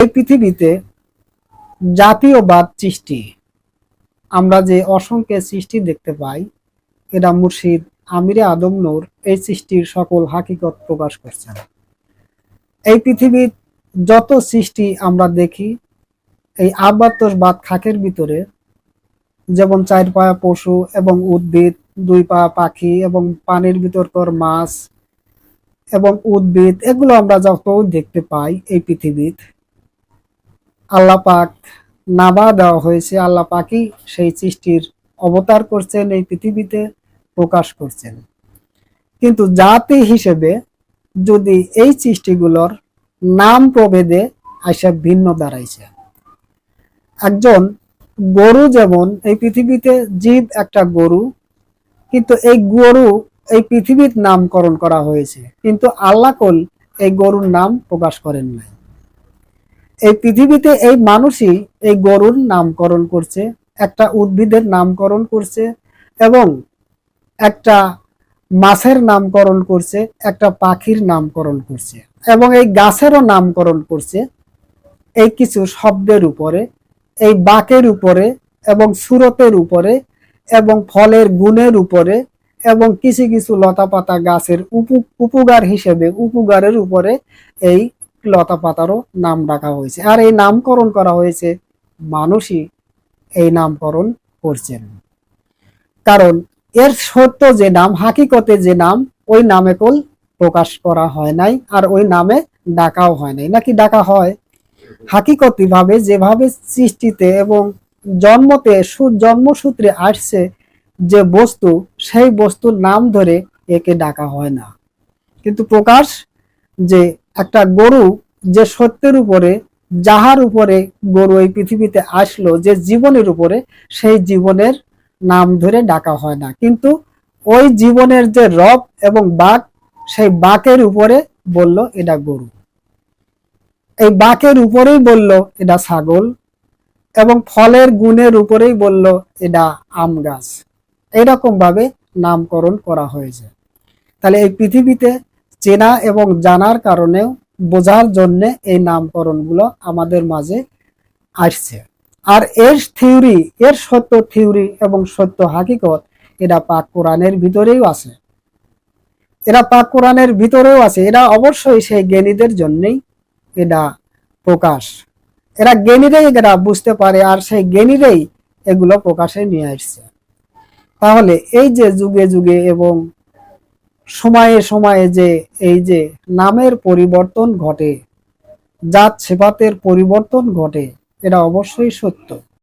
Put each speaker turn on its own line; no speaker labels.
এই পৃথিবীতে জাতীয়বাদ সৃষ্টি, আমরা যে অসংখ্য সৃষ্টি দেখতে পাই, এটা মুর্শিদ আমিরে আদম নূর এই সৃষ্টির সকল হাকিকত প্রকাশ করছেন। এই পৃথিবীর যত সৃষ্টি আমরা দেখি, এই আবাত্যবাদ খাকের ভিতরে, যেমন চার পায়া পশু এবং উদ্ভিদ, দুই পা পাখি এবং পানির ভিতরকার মাছ এবং উদ্ভিদ, এগুলো আমরা যত দেখতে পাই এই পৃথিবীর, আল্লাহ পাক নাবা দেওয়া হয়েছে। আল্লাহ পাকই সেই সৃষ্টির অবতার করছেন, এই পৃথিবীতে প্রকাশ করছেন। কিন্তু জাতি হিসেবে যদি এই সৃষ্টিগুলোর নাম প্রভেদে আইসা ভিন্ন দাঁড়াইছে। একজন গরু, যেমন এই পৃথিবীতে জীব একটা গরু, কিন্তু এই গরু এই পৃথিবীর নামকরণ করা হয়েছে, কিন্তু আল্লাহ কল এই গরুর নাম প্রকাশ করেন নাই। এই পৃথিবীতে এই মানুষই এই গরুর নামকরণ করছে, একটা উদ্ভিদের নামকরণ করছে এবং একটা মাছের নামকরণ করছে, একটা পাখির নামকরণ করছে এবং এই গাছেরও নামকরণ করছে এই কিছু শব্দের উপরে, এই বাকের উপরে এবং সুরতের উপরে এবং ফলের গুণের উপরে এবং কিছু কিছু লতা পাতা গাছের উপকার হিসেবে উপকারের উপরে এই লতা পাতারও নাম রাখা হয়েছে। আর এই নামকরণ করা হয়েছে মানুষই এই নামকরণ করছেন, কারণ এর সত্য যে নাম, হাকিকতে যে নাম, ওই নামে কল প্রকাশ করা হয় নাই, আর ওই নামে ডাকাও হয় নাই। নাকি ডাকা হয়? হাকিকতি ভাবে যেভাবে সৃষ্টিতে এবং জন্মতে জন্মসূত্রে আসছে যে বস্তু, সেই বস্তুর নাম ধরে একে ডাকা হয় না। কিন্তু প্রকাশ যে একটা গরু, যে সত্যের উপরে, যাহার উপরে গরু এই পৃথিবীতে আসলো, যে জীবনের উপরে, সেই জীবনের নাম ধরে ডাকা হয় না। কিন্তু ওই জীবনের যে রব এবং বাক, সেই বাকের উপরে বলল এটা গরু, এই বাকের উপরেই বলল এটা ছাগল, এবং ফলের গুণের উপরেই বলল এটা আম গাছ। এরকম ভাবে নামকরণ করা হয়েছে। তাহলে এই পৃথিবীতে চেনা এবং জানার কারণেও, বোঝার জন্য এই নামকরণগুলো আমাদের মাঝে আসছে। আর এর থিওরি, এর সত্য থিওরি এবং সত্য হাকিকত, এটা পাক কোরআনের ভিতরেও আছে। এরা পাক কোরআনের ভিতরেও আছে। এরা অবশ্যই সেই জ্ঞানীদের জন্যই এটা প্রকাশ। এরা জ্ঞানীরাই এরা বুঝতে পারে, আর সেই জ্ঞানীরাই এগুলো প্রকাশে নিয়ে আসছে। তাহলে এই যে যুগে যুগে এবং সময়ে সময়ে যে এই যে নামের পরিবর্তন ঘটে, জাত সেপাতের পরিবর্তন ঘটে, এটা অবশ্যই সত্য।